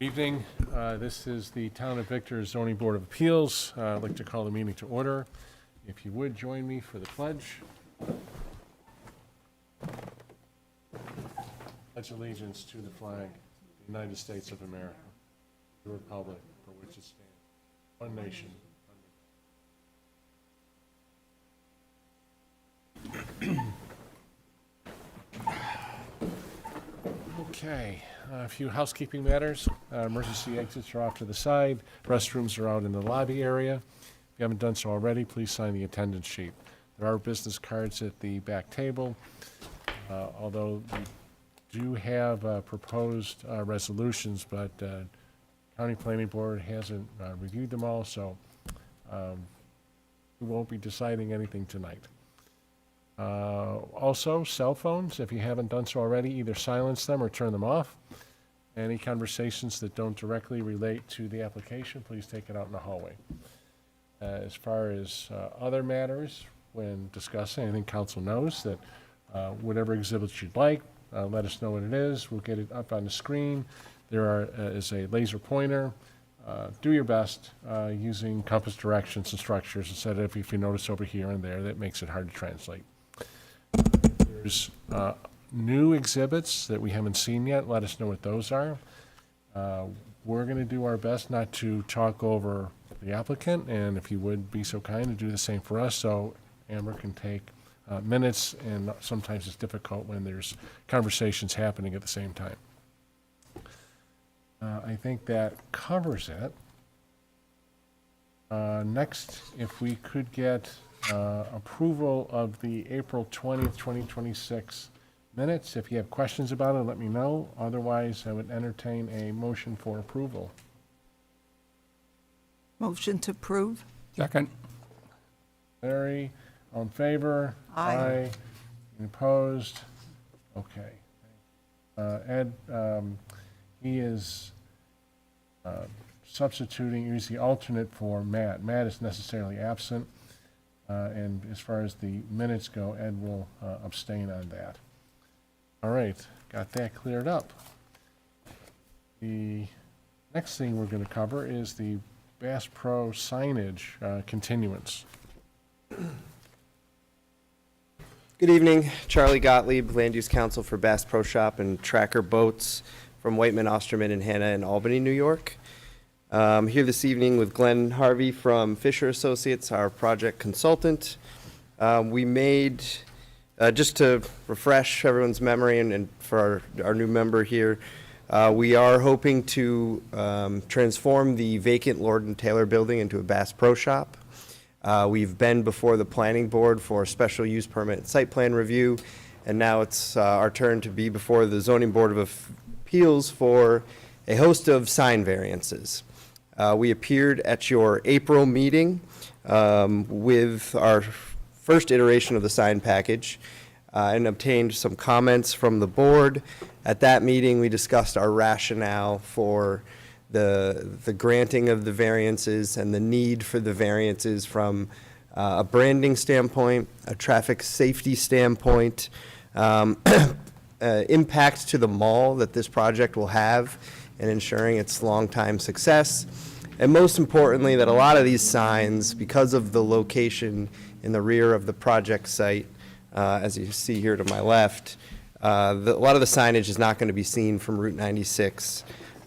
Evening. This is the Town of Victor Zoning Board of Appeals. I'd like to call the meeting to order. If you would join me for the pledge. Pledge allegiance to the flag of the United States of America, the republic for which it stands, one nation. Okay, a few housekeeping matters. Emergency exits are off to the side. Restrooms are out in the lobby area. If you haven't done so already, please sign the attendance sheet. There are business cards at the back table. Although we do have proposed resolutions, but County Planning Board hasn't reviewed them all, so we won't be deciding anything tonight. Also, cell phones, if you haven't done so already, either silence them or turn them off. Any conversations that don't directly relate to the application, please take it out in the hallway. As far as other matters, when discussing, I think council knows that whatever exhibits you'd like, let us know what it is. We'll get it up on the screen. There is a laser pointer. Do your best using compass directions and structures instead of if you notice over here and there, that makes it hard to translate. There's new exhibits that we haven't seen yet. Let us know what those are. We're going to do our best not to talk over the applicant, and if you would be so kind to do the same for us, so Amber can take minutes, and sometimes it's difficult when there's conversations happening at the same time. I think that covers it. Next, if we could get approval of the April 20th, 2026 minutes. If you have questions about it, let me know. Otherwise, I would entertain a motion for approval. Motion to approve. Second. Larry, all in favor? Aye. Any opposed? Okay. Ed, he is substituting, he's the alternate for Matt. Matt is necessarily absent, and as far as the minutes go, Ed will abstain on that. All right, got that cleared up. The next thing we're going to cover is the Bass Pro signage continuance. Good evening, Charlie Gottlieb, Land Use Counsel for Bass Pro Shop and Tracker Boats from Whiteman, Osterman, and Hanna in Albany, New York. Here this evening with Glenn Harvey from Fisher Associates, our project consultant. We made, just to refresh everyone's memory and for our new member here, we are hoping to transform the vacant Lord & Taylor building into a Bass Pro Shop. We've been before the planning board for special use permit and site plan review, and now it's our turn to be before the zoning board of appeals for a host of sign variances. We appeared at your April meeting with our first iteration of the sign package and obtained some comments from the board. At that meeting, we discussed our rationale for the granting of the variances and the need for the variances from a branding standpoint, a traffic safety standpoint, impact to the mall that this project will have in ensuring its long-time success. And most importantly, that a lot of these signs, because of the location in the rear of the project site, as you see here to my left, a lot of the signage is not going to be seen from Route 96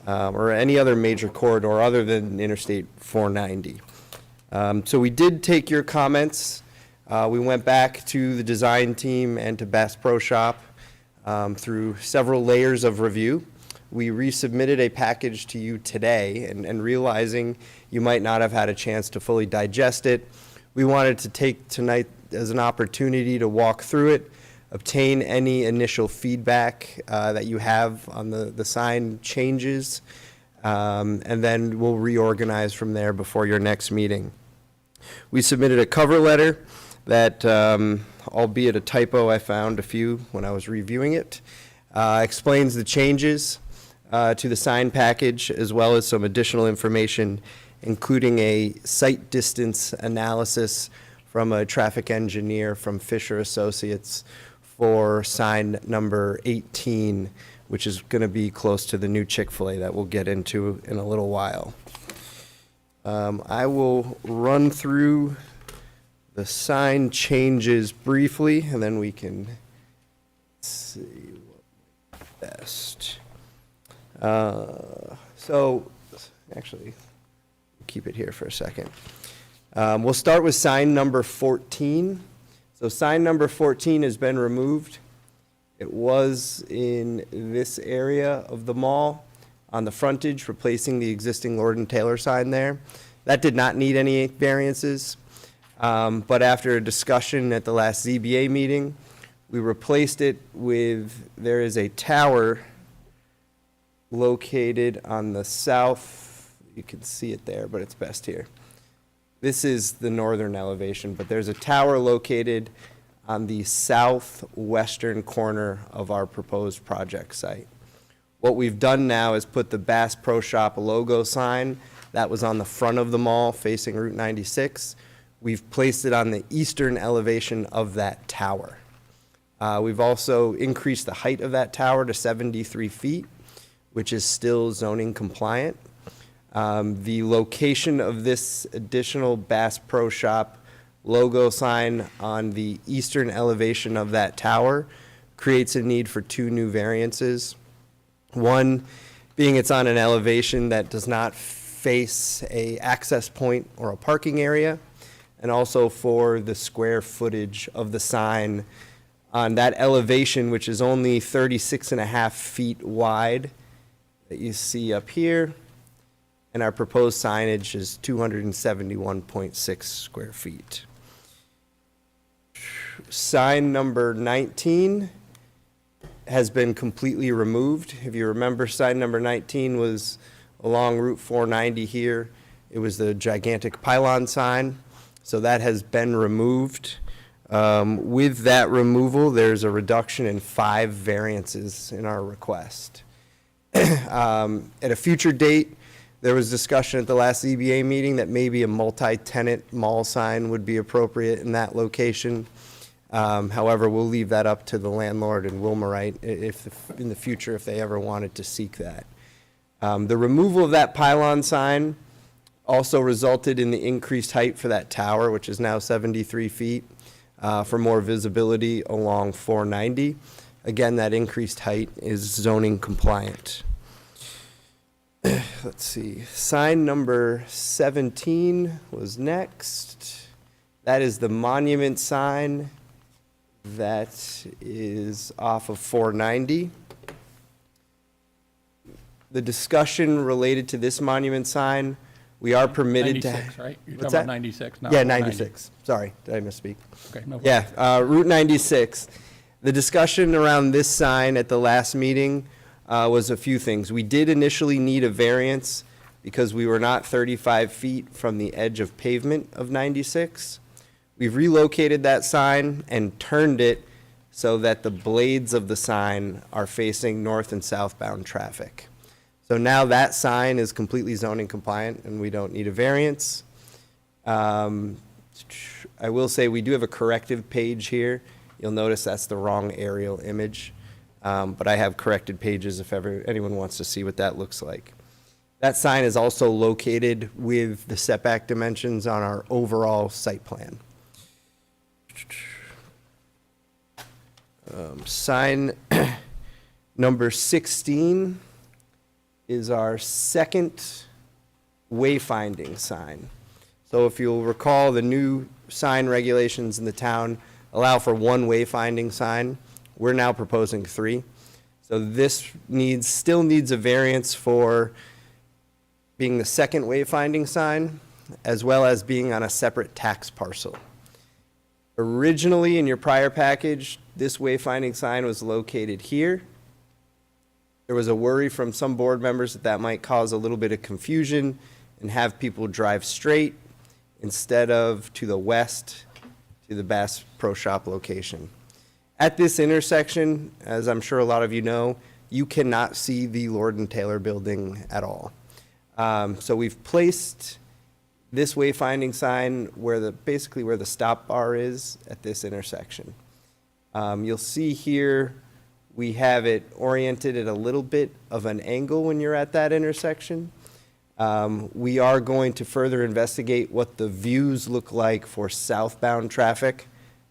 or any other major corridor other than Interstate 490. So we did take your comments. We went back to the design team and to Bass Pro Shop through several layers of review. We resubmitted a package to you today, and realizing you might not have had a chance to fully digest it, we wanted to take tonight as an opportunity to walk through it, obtain any initial feedback that you have on the sign changes, and then we'll reorganize from there before your next meeting. We submitted a cover letter that, albeit a typo I found a few when I was reviewing it, explains the changes to the sign package, as well as some additional information, including a site distance analysis from a traffic engineer from Fisher Associates for sign number 18, which is going to be close to the new Chick-fil-A that we'll get into in a little while. I will run through the sign changes briefly, and then we can see what's best. So, actually, keep it here for a second. We'll start with sign number 14. So sign number 14 has been removed. It was in this area of the mall on the frontage, replacing the existing Lord & Taylor sign there. That did not need any variances. But after a discussion at the last ZBA meeting, we replaced it with, there is a tower located on the south. You can see it there, but it's best here. This is the northern elevation, but there's a tower located on the southwestern corner of our proposed project site. What we've done now is put the Bass Pro Shop logo sign that was on the front of the mall facing Route 96. We've placed it on the eastern elevation of that tower. We've also increased the height of that tower to 73 feet, which is still zoning compliant. The location of this additional Bass Pro Shop logo sign on the eastern elevation of that tower creates a need for two new variances. One being it's on an elevation that does not face a access point or a parking area, and also for the square footage of the sign on that elevation, which is only 36.5 feet wide that you see up here. And our proposed signage is 271.6 square feet. Sign number 19 has been completely removed. If you remember, sign number 19 was along Route 490 here. It was the gigantic pylon sign, so that has been removed. With that removal, there's a reduction in 5 variances in our request. At a future date, there was discussion at the last ZBA meeting that maybe a multi-tenant mall sign would be appropriate in that location. However, we'll leave that up to the landlord and Wilmerite in the future if they ever wanted to seek that. The removal of that pylon sign also resulted in the increased height for that tower, which is now 73 feet, for more visibility along 490. Again, that increased height is zoning compliant. Let's see, sign number 17 was next. That is the monument sign that is off of 490. The discussion related to this monument sign, we are permitted to. 96, right? You're What's talking about that? 96 now. Yeah, 90. 96. Sorry, did I misspeak? Okay, no problem. Yeah, Route 96. The discussion around this sign at the last meeting was a few things. We did initially need a variance because we were not 35 feet from the edge of pavement of 96. We've relocated that sign and turned it so that the blades of the sign are facing north and southbound traffic. So now that sign is completely zoning compliant and we don't need a variance. I will say we do have a corrective page here. You'll notice that's the wrong aerial image. But I have corrected pages if ever anyone wants to see what that looks like. That sign is also located with the setback dimensions on our overall site plan. Sign number 16 is our second wayfinding sign. So if you'll recall, the new sign regulations in the town allow for one wayfinding sign. We're now proposing 3. So this still needs a variance for being the second wayfinding sign, as well as being on a separate tax parcel. Originally, in your prior package, this wayfinding sign was located here. There was a worry from some board members that that might cause a little bit of confusion and have people drive straight instead of to the west to the Bass Pro Shop location. At this intersection, as I'm sure a lot of you know, you cannot see the Lord & Taylor building at all. So we've placed this wayfinding sign basically where the stop bar is at this intersection. You'll see here, we have it oriented at a little bit of an angle when you're at that intersection. We are going to further investigate what the views look like for southbound traffic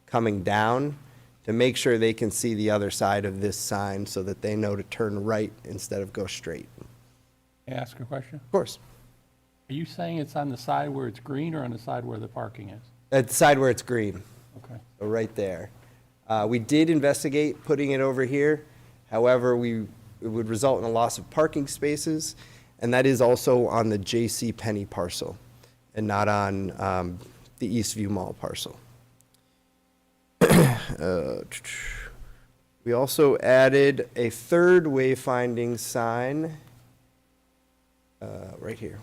coming down to make sure they can see the other side of this sign so that they know to turn right instead of go straight. May I ask a question? Of course. Are you saying it's on the side where it's green or on the side where the parking is? At the side where it's green, Okay. so right there. We did investigate putting it over here. However, it would result in a loss of parking spaces, and that is also on the J.C. Penney parcel and not on the Eastview Mall parcel. We also added a third wayfinding sign right here,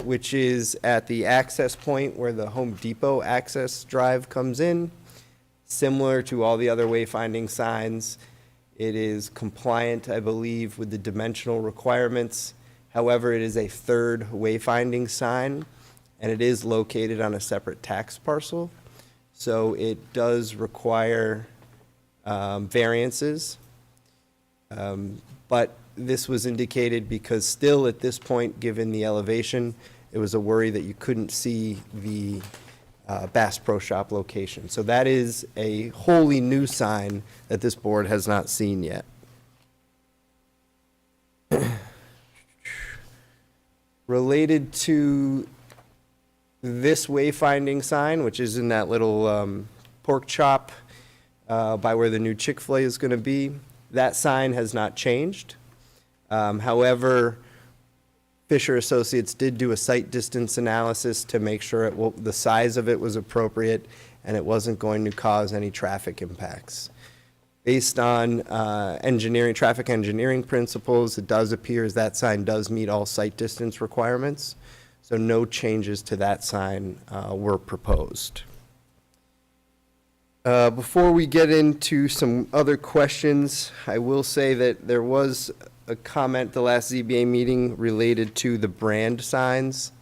which is at the access point where the Home Depot access drive comes in. Similar to all the other wayfinding signs, it is compliant, I believe, with the dimensional requirements. However, it is a third wayfinding sign, and it is located on a separate tax parcel. So it does require variances. But this was indicated because still at this point, given the elevation, it was a worry that you couldn't see the Bass Pro Shop location. So that is a wholly new sign that this board has not seen yet. Related to this wayfinding sign, which is in that little pork chop by where the new Chick-fil-A is going to be, that sign has not changed. However, Fisher Associates did do a site distance analysis to make sure the size of it was appropriate and it wasn't going to cause any traffic impacts. Based on traffic engineering principles, it does appear as that sign does meet all site distance requirements, so no changes to that sign were proposed. Before we get into some other questions, I will say that there was a comment at the last ZBA meeting related to the brand signs.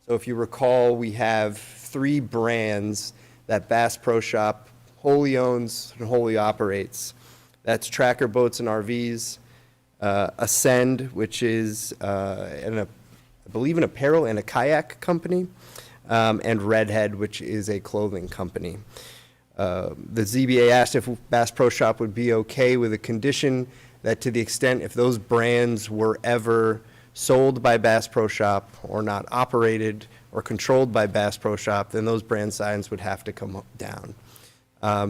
So if you recall, we have 3 brands that Bass Pro Shop wholly owns and wholly operates. That's Tracker Boats and RVs, Ascend, which is, I believe, an apparel and a kayak company, and Redhead, which is a clothing company. The ZBA asked if Bass Pro Shop would be okay with a condition that to the extent if those brands were ever sold by Bass Pro Shop or not operated or controlled by Bass Pro Shop, then those brand signs would have to come down.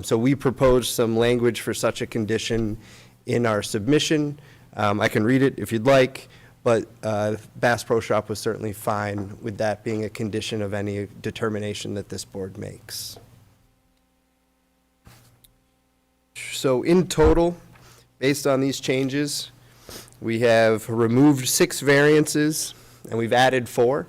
So we proposed some language for such a condition in our submission. I can read it if you'd like, but Bass Pro Shop was certainly fine with that being a condition of any determination that this board makes. So in total, based on these changes, we have removed 6 variances and we've added 4.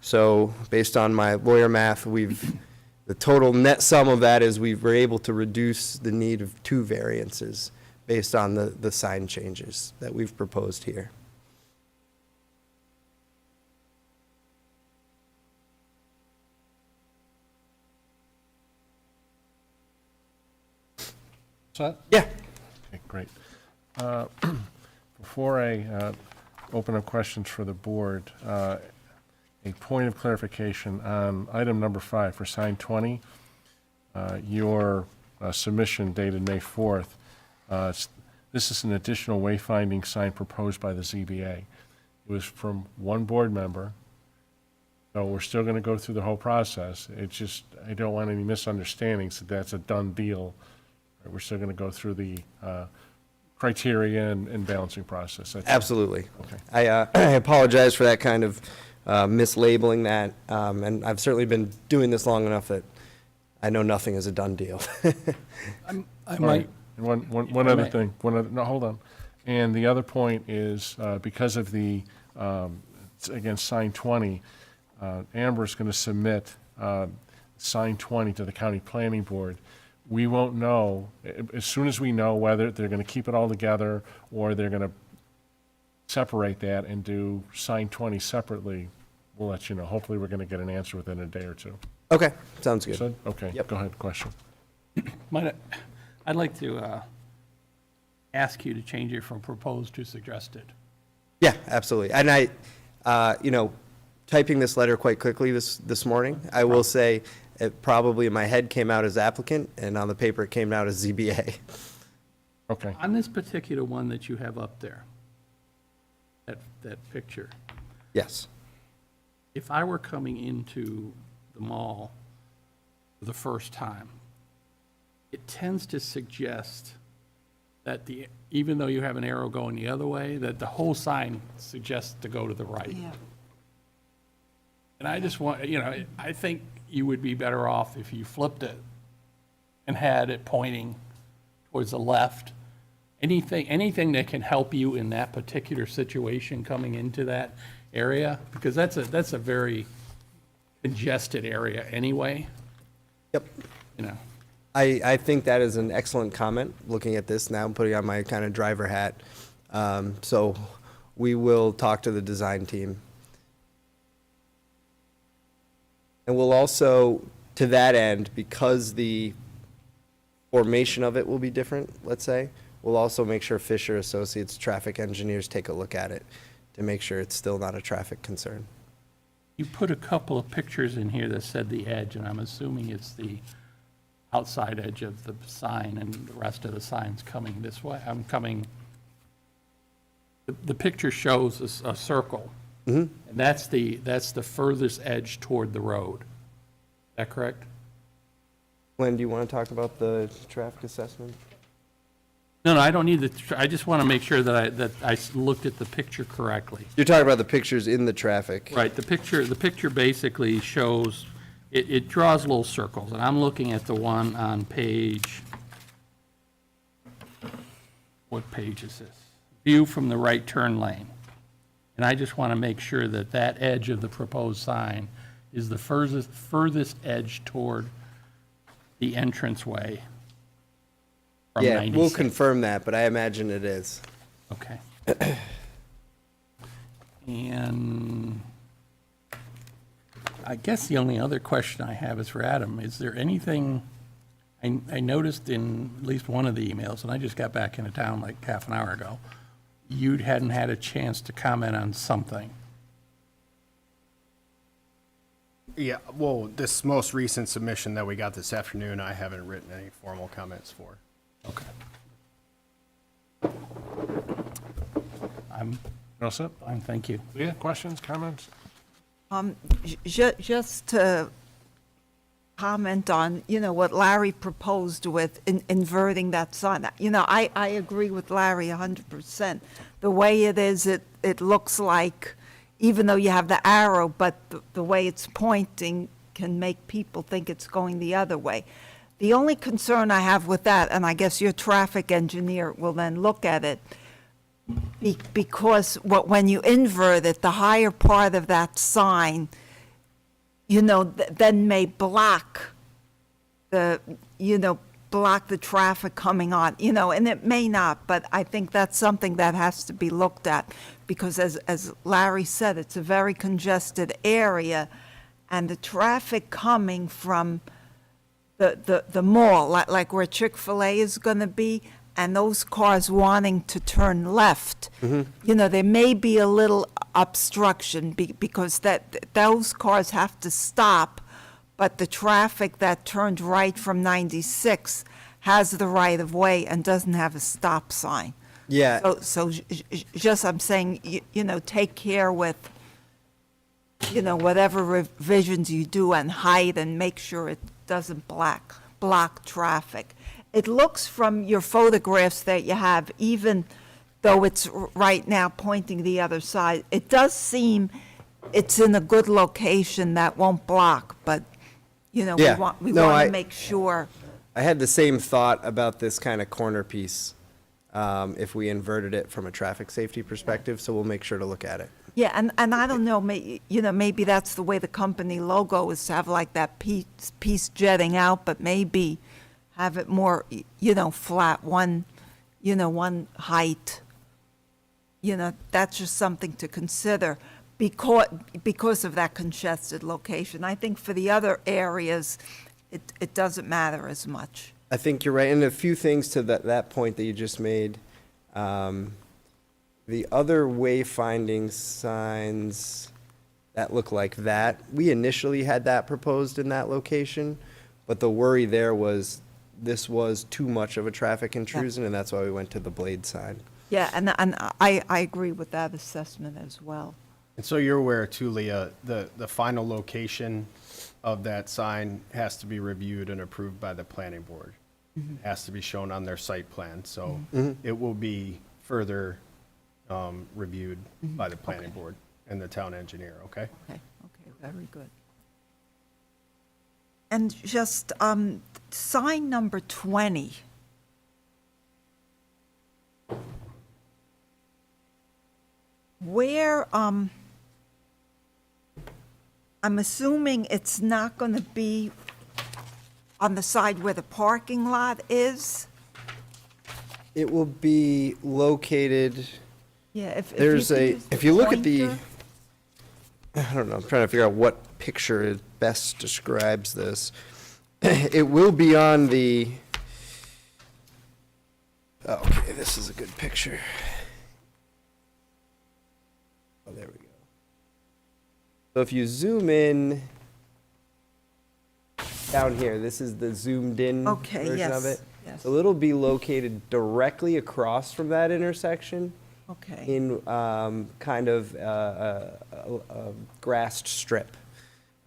So based on my lawyer math, the total net sum of that is we were able to reduce the need of 2 variances based on the sign changes that we've proposed here. Set? Yeah. Okay, great. Before I open up questions for the board, a point of clarification on item number 5 for sign 20, your submission dated May 4th. This is an additional wayfinding sign proposed by the ZBA. It was from one board member, so we're still going to go through the whole process. It's just, I don't want any misunderstandings that that's a done deal. We're still going to go through the criteria and balancing process. That's all. Absolutely. Okay. I apologize for that kind of mislabeling that, and I've certainly been doing this long enough that I know nothing is a done deal. I All might, right. And one other may. thing, no, hold on. And the other point is, because of the, again, sign 20, Amber's going to submit sign 20 to the county planning board. We won't know, as soon as we know whether they're going to keep it all together or they're going to separate that and do sign 20 separately, we'll let you know. Hopefully, we're going to get an answer within a day or 2. Okay, sounds good. So, okay, Yep. go ahead, question. might I'd like to ask you to change it from proposed to suggested. Yeah, absolutely. And typing this letter quite quickly this morning, I will say it probably in my head came out as applicant, and on the paper it came out as ZBA. Okay. On this particular one that you have up there, that picture, Yes. if I were coming into the mall for the first time, it tends to suggest that even though you have an arrow going the other way, that the whole sign suggests to go to the right. Yeah. And I just want, I think you would be better off if you flipped it and had it pointing towards the left. Anything that can help you in that particular situation coming into that area, because that's a very congested area anyway, Yep. you know. I think that is an excellent comment, looking at this now, putting on my kind of driver hat. So we will talk to the design team. And we'll also, to that end, because the formation of it will be different, let's say, we'll also make sure Fisher Associates traffic engineers take a look at it to make sure it's still not a traffic concern. You put a couple of pictures in here that said the edge, and I'm assuming it's the outside edge of the sign, and the rest of the sign's coming this way. The picture shows a circle. And that's the furthest edge toward the road. Is that correct? Glenn, do you want to talk about the traffic assessment? No, I don't need I just want to make sure that I looked at the picture correctly. You're talking about the pictures in the traffic. Right, the picture basically shows, it draws little circles, and I'm looking at the one on page, what page is this? View from the right turn lane. And I just want to make sure that that edge of the proposed sign is the furthest edge toward the entranceway from Yeah, 96. we'll confirm that, but I imagine it is. Okay. And I guess the only other question I have is for Adam. Is there anything, I noticed in at least one of the emails, and I just got back into town like half an hour ago, you hadn't had a chance to comment on something. Yeah, well, this most recent submission that we got this afternoon, I haven't written any formal comments for. Okay. I'm All set? fine, thank you. Leah, questions, comments? Just to comment on, what Larry proposed with inverting that sign. I agree with Larry 100%. The way it is, it looks like, even though you have the arrow, but the way it's pointing can make people think it's going the other way. The only concern I have with that, and I guess your traffic engineer will then look at it, because when you invert it, the higher part of that sign, then may block block the traffic coming on, and it may not, but I think that's something that has to be looked at, because as Larry said, it's a very congested area, and the traffic coming from the mall, like where Chick-fil-A is going to be, and those cars wanting to turn left, there may be a little obstruction because those cars have to stop, but the traffic that turned right from 96 has the right of way and doesn't have a stop sign. Yeah, So just, I'm saying, take care with, whatever revisions you do on height, and make sure it doesn't block traffic. It looks from your photographs that you have, even though it's right now pointing the other side, it does seem it's in a good location that won't block, but, Yeah. we No, want I- to make sure. I had the same thought about this kind of corner piece, if we inverted it from a traffic safety perspective, so we'll make sure to look at it. Yeah, and I don't know, maybe that's the way the company logo is, to have like that piece jetting out, but maybe have it more, flat, one height. That's just something to consider because of that congested location. I think for the other areas, it doesn't matter as much. I think you're right, and a few things to that point that you just made. The other wayfinding signs that look like that, we initially had that proposed in that location, but the worry there was this was too much of a traffic intrusion, and that's why we went to the blade sign. Yeah, and I agree with that assessment as well. And so you're aware too, Leah, the final location of that sign has to be reviewed and approved by the planning board. It has to be shown on their site plan, so it will be further reviewed by the planning board and the town engineer, okay? Okay, very good. And just, sign number 20. Where, I'm assuming it's not going to be on the side where the parking lot is? It will be located, Yeah, if you there's could a, use if you look at the, pointer. I don't know, I'm trying to figure out what picture best describes this. It will be on the, okay, this is a good picture. Oh, there we go. So if you zoom in down here, this is the zoomed in Okay, version of yes, it. yes. So it'll be located directly across from that intersection Okay, in kind of a grassed strip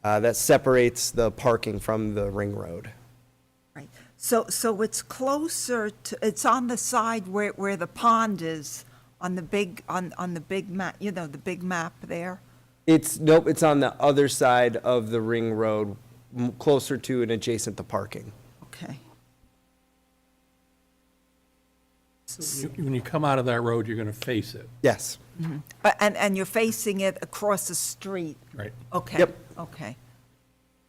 that separates the parking from the ring road. right. So it's closer to, it's on the side where the pond is, on the big, on the big map, you know, the big map there? It's, nope, it's on the other side of the ring road, closer to and adjacent to parking. Okay. When you come out of that road, you're going to face it. Yes. And you're facing it across the street? Right. Okay. Yep. Okay.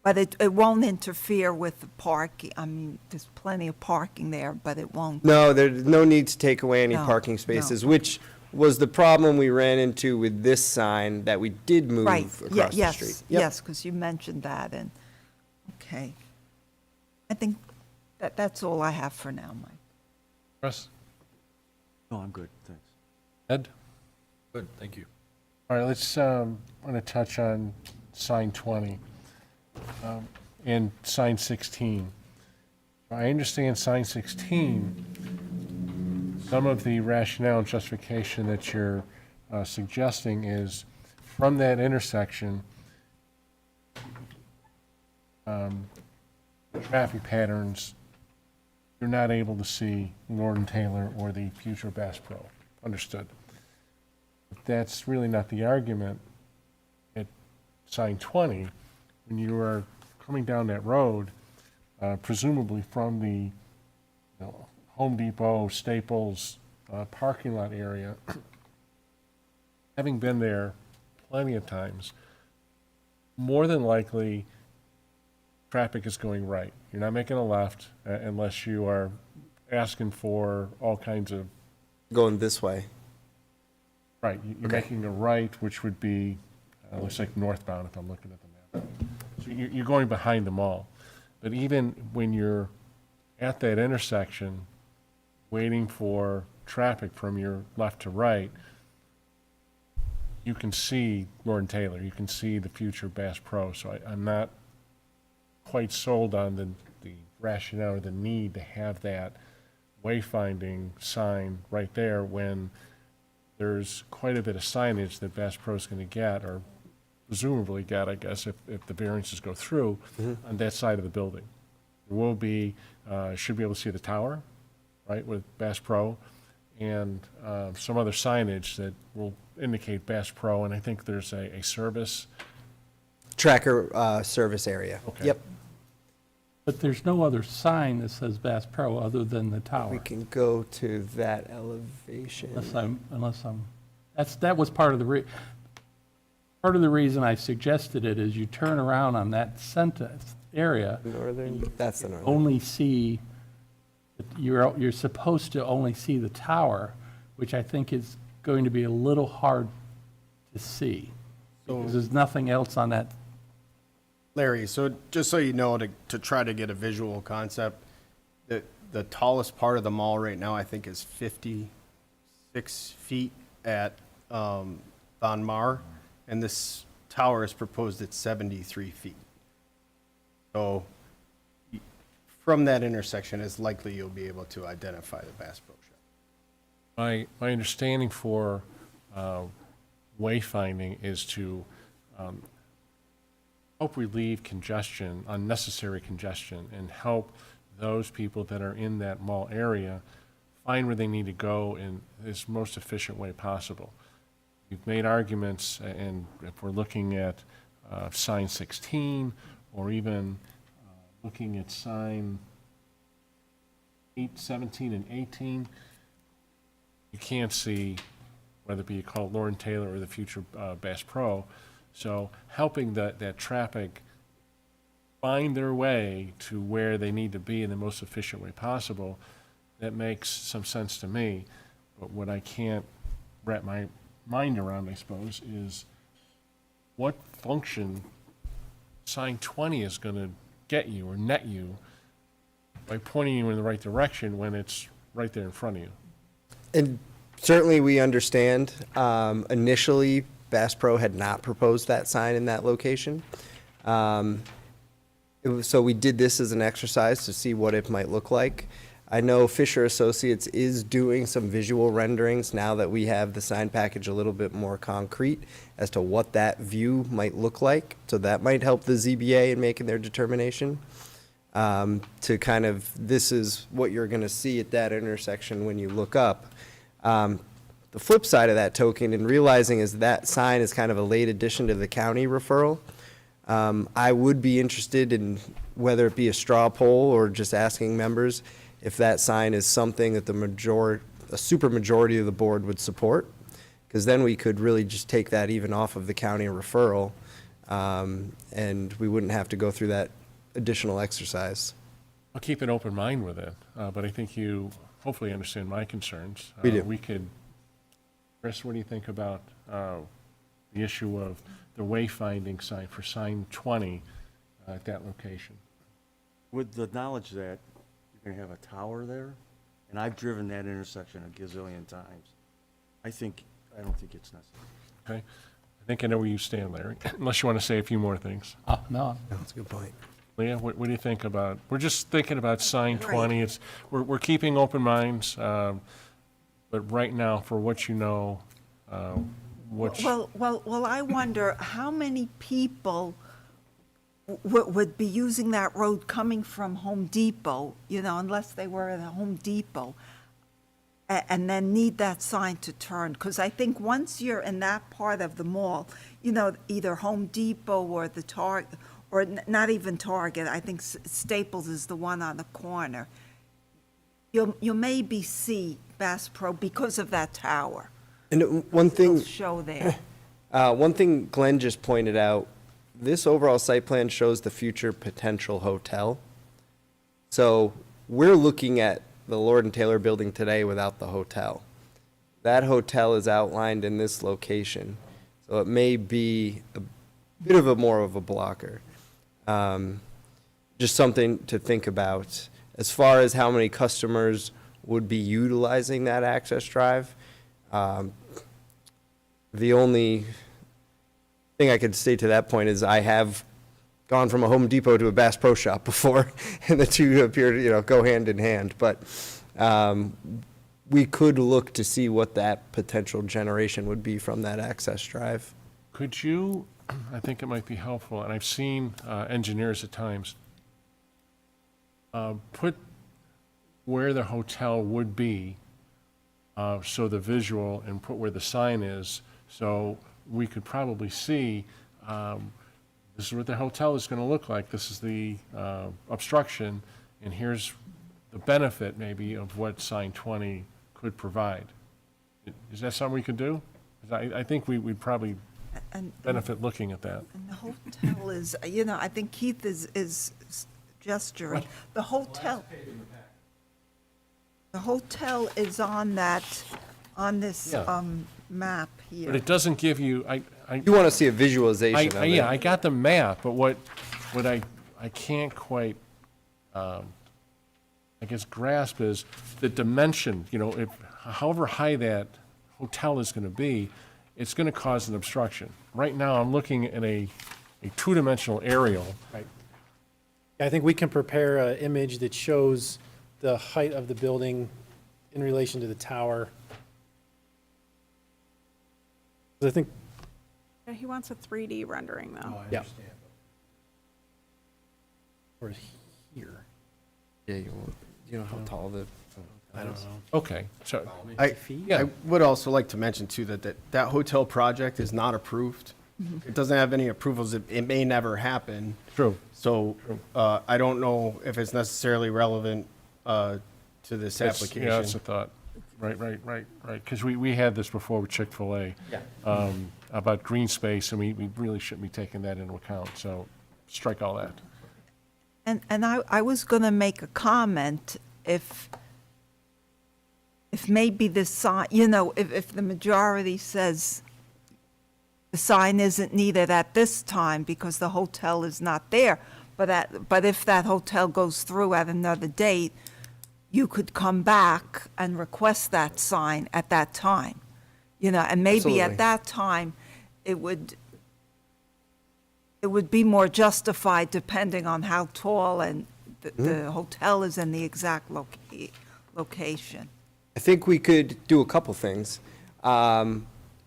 But it won't interfere with the parking, I mean, there's plenty of parking there, but it won't. No, there's no need to take away any No, parking spaces, no. which was the problem we ran into with this sign that we did move Right, across the street. yes, Yep. yes, because you mentioned that, and, okay. I think that's all I have for now, Mike. Russ? No, I'm good, thanks. Ed? Good, thank you. All right, let's, want to touch on sign 20 and sign 16. I understand sign 16, some of the rationale and justification that you're suggesting is from that intersection, traffic patterns, you're not able to see Lord and Taylor or the future Bass Pro. Understood. But that's really not the argument at sign 20. When you are coming down that road, presumably from the Home Depot, Staples parking lot area, having been there plenty of times, more than likely traffic is going right. You're not making a left unless you are asking for all kinds of, Going this way. right, you're Okay. making a right, which would be, looks like northbound if I'm looking at the map. So you're going behind the mall. But even when you're at that intersection, waiting for traffic from your left to right, you can see Lord and Taylor, you can see the future Bass Pro. So I'm not quite sold on the rationale or the need to have that wayfinding sign right there when there's quite a bit of signage that Bass Pro's going to get, or presumably get, I guess, if the variances go through, on that side of the building. There will be, should be able to see the tower, right, with Bass Pro, and some other signage that will indicate Bass Pro, and I think there's a service. Tracker service area. Okay. Yep. But there's no other sign that says Bass Pro other than the We tower. can go to that elevation. That was part of the reason I suggested it is you turn around on that sentence area, Northern, that's the northern. only see, you're supposed to only see the tower, which I think is going to be a little hard to see. Because there's nothing else on that. Larry, so just so you know, to try to get a visual concept, the tallest part of the mall right now, I think, is 56 feet at Von Mar, and this tower is proposed at 73 feet. So from that intersection, it's likely you'll be able to identify the Bass Pro Shop. My understanding for wayfinding is to help relieve congestion, unnecessary congestion, and help those people that are in that mall area find where they need to go in this most efficient way possible. You've made arguments, and if we're looking at sign 16, or even looking at sign 17 and 18, you can't see whether it be called Lauren Taylor or the future Bass Pro. So helping that traffic find their way to where they need to be in the most efficient way possible, that makes some sense to me. But what I can't wrap my mind around, I suppose, is what function sign 20 is going to get you or net you by pointing you in the right direction when it's right there in front of you. And certainly we understand, initially, Bass Pro had not proposed that sign in that location. So we did this as an exercise to see what it might look like. I know Fisher Associates is doing some visual renderings now that we have the sign package a little bit more concrete as to what that view might look like. So that might help the ZBA in making their determination. To kind of, this is what you're going to see at that intersection when you look up. The flip side of that token, and realizing is that sign is kind of a late addition to the county referral. I would be interested in whether it be a straw poll or just asking members if that sign is something that a super majority of the board would support, because then we could really just take that even off of the county referral, and we wouldn't have to go through that additional exercise. I'll keep an open mind with it, but I think you hopefully understand my concerns. We do. We could, Chris, what do you think about the issue of the wayfinding sign for sign 20 at that location? With the knowledge that you're going to have a tower there, and I've driven that intersection a gazillion times, I don't think it's necessary. Okay? I think I know where you stand, Larry, unless you want to say a few more things. No, That's a good point. Leah, what do you think about, we're just thinking about sign Right. 20. We're keeping open minds, but right now, for what you know, what's... Well, I wonder how many people would be using that road coming from Home Depot, unless they were at a Home Depot, and then need that sign to turn. Because I think once you're in that part of the mall, either Home Depot or the Target, or not even Target, I think Staples is the one on the corner, you'll maybe see Bass Pro because of that tower. And one thing, It'll show there. one thing Glenn just pointed out, this overall site plan shows the future potential hotel. So we're looking at the Lord and Taylor building today without the hotel. That hotel is outlined in this location, so it may be a bit of a more of a blocker. Just something to think about. As far as how many customers would be utilizing that access drive, the only thing I could say to that point is I have gone from a Home Depot to a Bass Pro Shop before, and the two appear to, go hand in hand. But we could look to see what that potential generation would be from that access drive. Could you, I think it might be helpful, and I've seen engineers at times, put where the hotel would be, so the visual, and put where the sign is, so we could probably see, this is what the hotel is going to look like, this is the obstruction, and here's the benefit maybe of what sign 20 could provide. Is that something we could do? 'Cause I think we'd probably And benefit looking at that. and the hotel is, I think Keith is gesturing. The hotel is on this Yeah. map here. But it doesn't give you, You want to see a visualization of it. yeah, I got the map, but what I can't quite I guess, grasp is the dimension, you know, if, however high that hotel is gonna be, it's gonna cause an obstruction. Right now, I'm looking at a two-dimensional aerial. Right. I think we can prepare an image that shows the height of the building in relation to the tower. 'Cause I think, Yeah, he wants a 3D rendering, though. yeah. Or here, Yeah, you know how tall the. I don't know. Okay, so, I Yeah. would also like to mention too, that hotel project is not approved. It doesn't have any approvals. It may never happen. true. So, I don't know if it's necessarily relevant, to this That's- application. Yeah, that's a thought. Right. Because we had this before with Chick-fil-A. About green space, and we really shouldn't be taking that into account, so strike all that. And I was going to make a comment if maybe the sign, you know, if the majority says the sign isn't needed at this time because the hotel is not there, but if that hotel goes through at another date, you could come back and request that sign at that time, you know, and maybe Absolutely. at that time, it would be more justified depending on how tall and the hotel is in the exact location. I think we could do a couple things.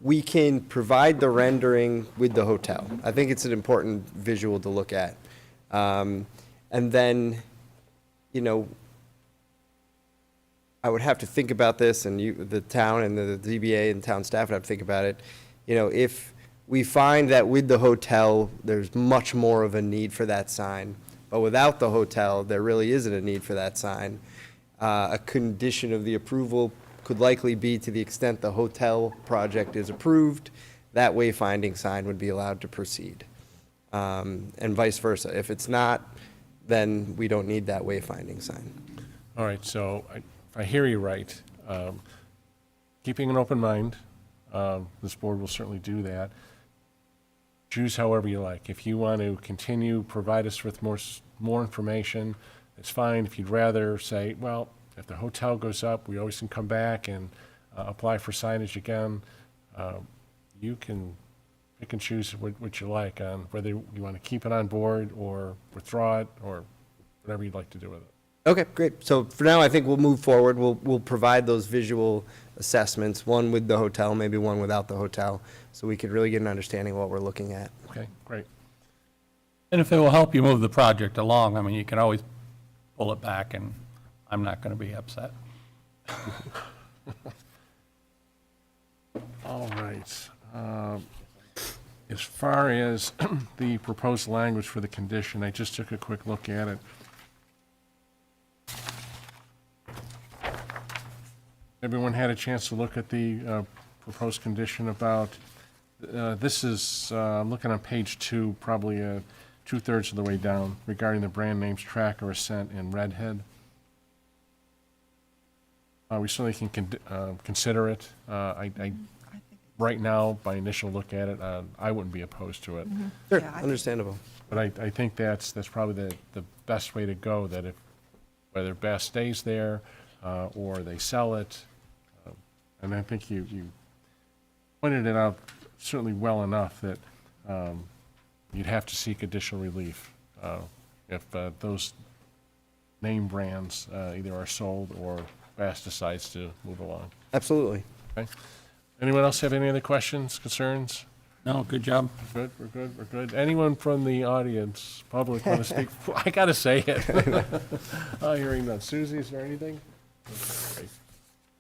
We can provide the rendering with the hotel. I think it's an important visual to look at. And then, you know, I would have to think about this, and the town and the ZBA and town staff would have to think about it. You know, if we find that with the hotel, there's much more of a need for that sign, but without the hotel, there really isn't a need for that sign. A condition of the approval could likely be, to the extent the hotel project is approved, that wayfinding sign would be allowed to proceed. And vice versa. If it's not, then we don't need that wayfinding sign. All right, so if I hear you right, keeping an open mind, this board will certainly do that. Choose however you like. If you want to continue, provide us with more information, it's fine. If you'd rather say, well, if the hotel goes up, we always can come back and apply for signage again, you can pick and choose what you like on whether you want to keep it on board or withdraw it or whatever you'd like to do with it. Okay, great. So for now, I think we'll move forward. We'll provide those visual assessments, one with the hotel, maybe one without the hotel, so we could really get an understanding of what we're looking at. Okay, great. And if it will help you move the project along, I mean, you can always pull it back, and I'm not going to be upset. All right. As far as the proposed language for the condition, I just took a quick look at it. Everyone had a chance to look at the proposed condition about, this is, I'm looking on page 2, probably 2/3 of the way down, regarding the brand names Track or Ascent and Redhead. We certainly can consider it. Right now, by initial look at it, I wouldn't be opposed to it. Sure, Yeah, I- understandable. But I think that's probably the best way to go, that if, whether Bass stays there, or they sell it, and I think you pointed it out certainly well enough that, you'd have to seek additional relief, if, those name brands, either are sold or Bass decides to move along. Absolutely. Okay? Anyone else have any other questions, concerns? No, good job. Good, we're good. Anyone from the audience, public, want to speak? I gotta say it. Hearing none. Suzie, is there anything?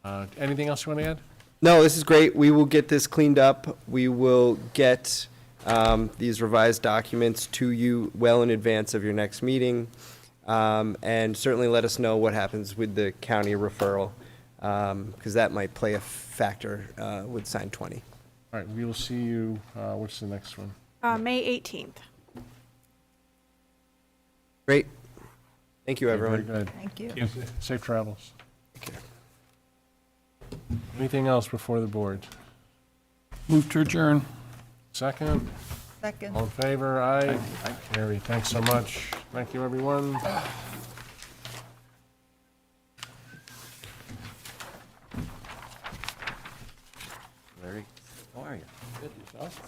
Okay. Anything else you want to add? No, this is great. We will get this cleaned up. We will get these revised documents to you well in advance of your next meeting. And certainly let us know what happens with the county referral, because that might play a factor with sign 20. All right, we will see you, what's the next one? May 18th. Great. Thank you, Very everyone. good. Thank you. Safe travels. Take care. Anything else before the board? Move to adjourn. Second, Second. all in favor? Aye. Carrie, thanks so much. Thank you, everyone. How are you? Good, yourself?